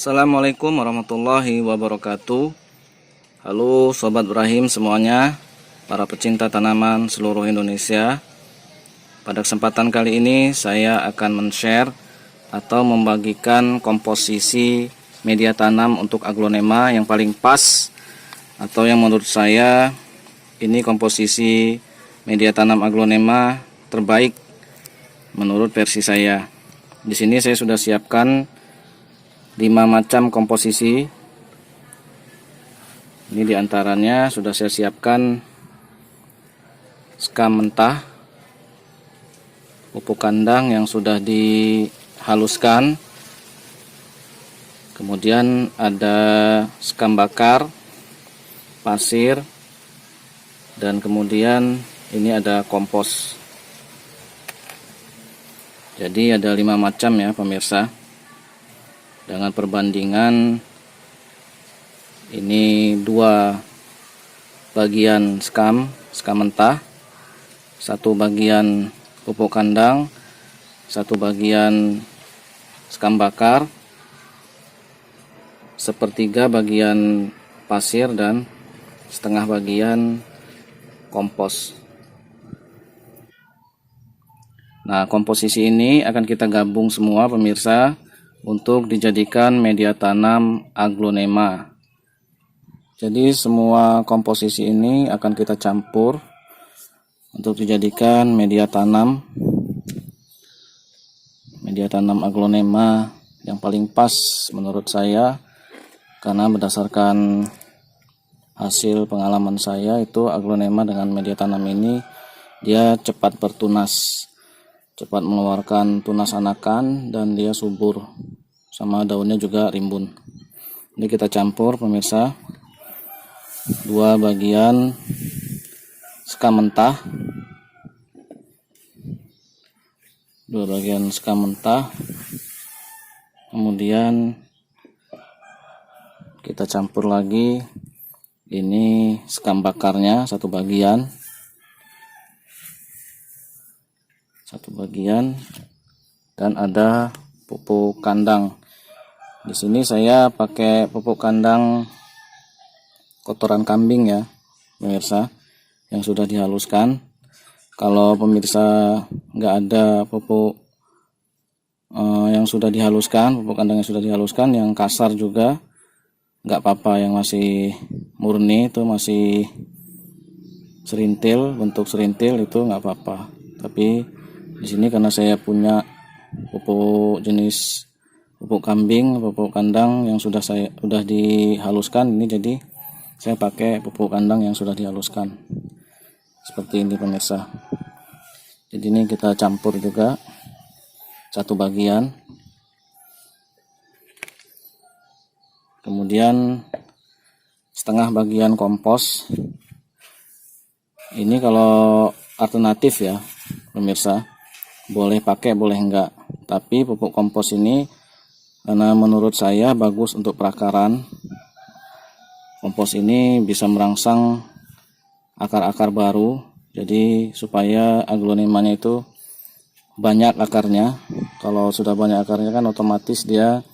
Assalamualaikum warahmatullahi wabarakatuh. Halo Sobat Ibrahim semuanya, para pecinta tanaman seluruh Indonesia. Pada kesempatan kali ini saya akan men-share atau membagikan komposisi media tanam untuk aglonema yang paling pas, atau yang menurut saya ini komposisi media tanam aglonema terbaik menurut versi saya. Di sini saya sudah siapkan 5 macam komposisi. Ini diantaranya sudah saya siapkan skam mentah, pupuk kandang yang sudah dihaluskan, kemudian ada skam bakar, pasir, dan kemudian ini ada kompos. Jadi ada 5 macam ya pemirsa, dengan perbandingan ini 2 bagian skam mentah, 1 bagian pupuk kandang, 1 bagian skam bakar, 1/3 bagian pasir, dan setengah bagian kompos. Nah, komposisi ini akan kita gabung semua pemirsa untuk dijadikan media tanam aglonema. Jadi semua komposisi ini akan kita campur untuk dijadikan media tanam aglonema yang paling pas menurut saya, karena berdasarkan hasil pengalaman saya itu aglonema dengan media tanam ini dia cepat bertunas, cepat mengeluarkan tunas anakan, dan dia subur, sama daunnya juga rimbun. Ini kita campur pemirsa, 2 bagian skam mentah, 2 bagian skam mentah, kemudian kita campur lagi ini skam bakarnya 1 bagian, dan ada pupuk kandang. Di sini saya pakai pupuk kandang kotoran kambing ya pemirsa, yang sudah dihaluskan. Kalau pemirsa nggak ada pupuk yang sudah dihaluskan, pupuk kandang yang sudah dihaluskan, yang kasar juga nggak apa-apa, yang masih murni itu masih serintil, bentuk serintil itu nggak apa-apa. Tapi di sini karena saya punya pupuk jenis pupuk kambing, pupuk kandang yang sudah dihaluskan, ini jadi saya pakai pupuk kandang yang sudah dihaluskan. Seperti ini pemirsa. Jadi ini kita campur juga 1 bagian. Kemudian setengah bagian kompos. Ini kalau alternatif ya pemirsa, boleh pakai boleh enggak, tapi pupuk kompos ini karena menurut saya bagus untuk perakaran. Kompos ini bisa merangsang akar-akar baru, jadi supaya aglonemanya itu banyak akarnya. Kalau sudah banyak akarnya kan otomatis dia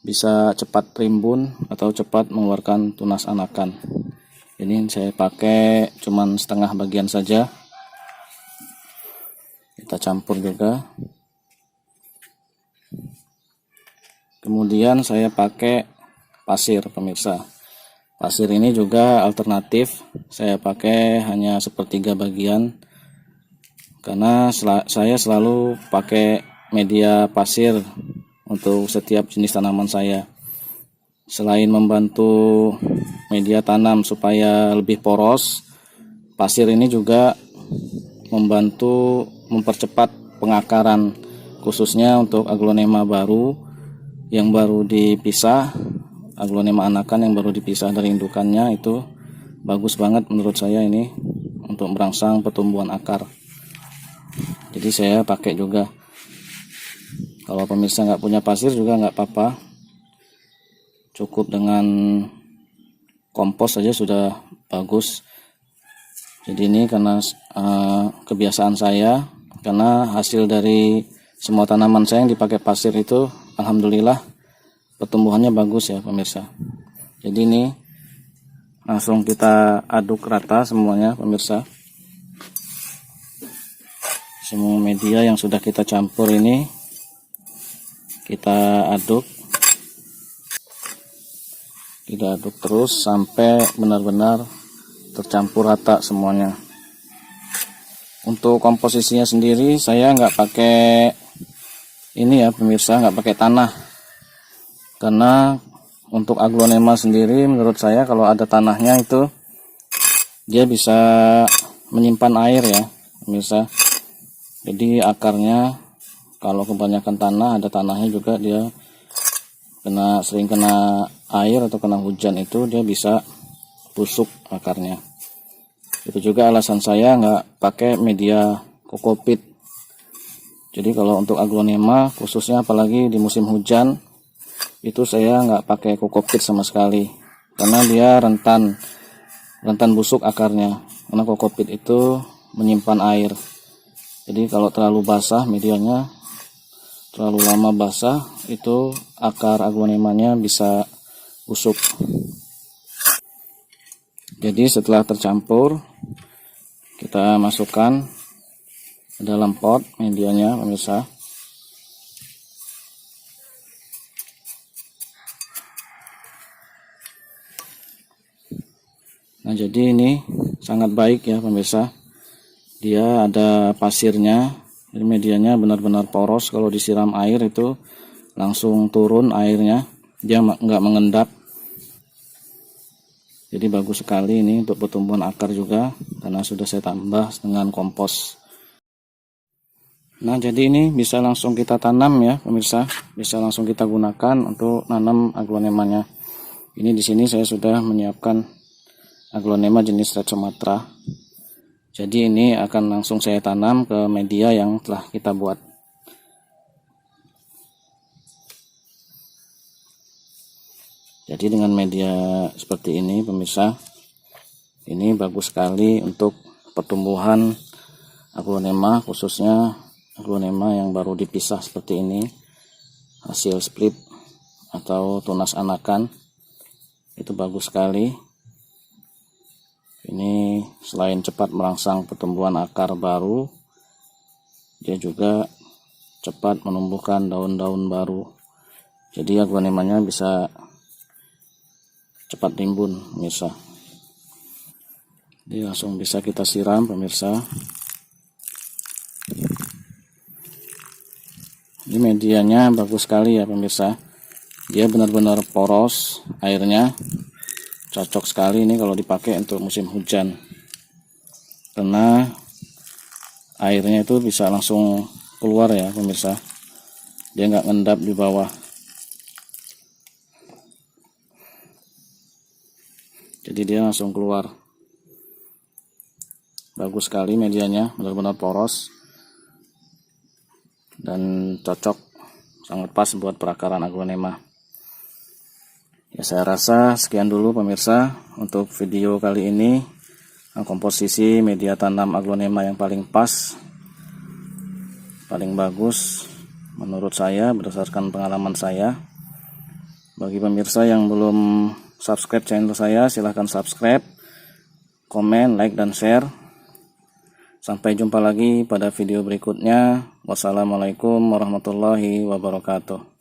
bisa cepat rimbun atau cepat mengeluarkan tunas anakan. Ini saya pakai cuman setengah bagian saja. Kita campur juga. Kemudian saya pakai pasir pemirsa. Pasir ini juga alternatif, saya pakai hanya 1/3 bagian, karena saya selalu pakai media pasir untuk setiap jenis tanaman saya. Selain membantu media tanam supaya lebih poros, pasir ini juga membantu mempercepat pengakaran, khususnya untuk aglonema baru yang baru dipisah, aglonema anakan yang baru dipisah dari indukannya, itu bagus banget menurut saya ini untuk merangsang pertumbuhan akar. Jadi saya pakai juga. Kalau pemirsa nggak punya pasir juga nggak apa-apa, cukup dengan kompos saja sudah bagus. Jadi ini karena kebiasaan saya, karena hasil dari semua tanaman saya yang dipakai pasir itu alhamdulillah pertumbuhannya bagus ya pemirsa. Jadi ini langsung kita aduk rata semuanya pemirsa. Semua media yang sudah kita campur ini kita aduk terus sampai benar-benar tercampur rata semuanya. Untuk komposisinya sendiri saya nggak pakai ini ya pemirsa, nggak pakai tanah, karena untuk aglonema sendiri menurut saya kalau ada tanahnya itu dia bisa menyimpan air ya pemirsa. Jadi akarnya kalau kebanyakan tanah, ada tanahnya juga, dia sering kena air atau kena hujan itu dia bisa busuk akarnya. Itu juga alasan saya nggak pakai media kokopit. Jadi kalau untuk aglonema khususnya apalagi di musim hujan itu saya nggak pakai kokopit sama sekali, karena dia rentan busuk akarnya, karena kokopit itu menyimpan air. Jadi kalau terlalu basah medianya, terlalu lama basah, itu akar aglonemanya bisa busuk. Jadi setelah tercampur kita masukkan ke dalam pot medianya pemirsa. Nah jadi ini sangat baik ya pemirsa, dia ada pasirnya, jadi medianya benar-benar poros, kalau disiram air itu langsung turun airnya, dia nggak mengendap. Jadi bagus sekali ini untuk pertumbuhan akar juga, karena sudah saya tambah dengan kompos. Nah jadi ini bisa langsung kita tanam ya pemirsa, bisa langsung kita gunakan untuk nanam aglonemanya. Ini di sini saya sudah menyiapkan aglonema jenis Red Sumatra. Jadi ini akan langsung saya tanam ke media yang telah kita buat. Jadi dengan media seperti ini pemirsa, ini bagus sekali untuk pertumbuhan aglonema, khususnya aglonema yang baru dipisah seperti ini, hasil split atau tunas anakan, itu bagus sekali. Ini selain cepat merangsang pertumbuhan akar baru, dia juga cepat menumbuhkan daun-daun baru. Jadi aglonemanya bisa cepat timbun pemirsa. Jadi langsung bisa kita siram pemirsa. Ini medianya bagus sekali ya pemirsa, dia benar-benar poros airnya, cocok sekali ini kalau dipakai untuk musim hujan, karena airnya itu bisa langsung keluar ya pemirsa, dia nggak ngendap di bawah. Jadi dia langsung keluar. Bagus sekali medianya, benar-benar poros dan cocok, sangat pas buat perakaran aglonema. Ya saya rasa sekian dulu pemirsa untuk video kali ini, komposisi media tanam aglonema yang paling pas, paling bagus menurut saya berdasarkan pengalaman saya. Bagi pemirsa yang belum subscribe channel saya, silahkan subscribe, komen, like, dan share. Sampai jumpa lagi pada video berikutnya. Wassalamualaikum warahmatullahi wabarakatuh.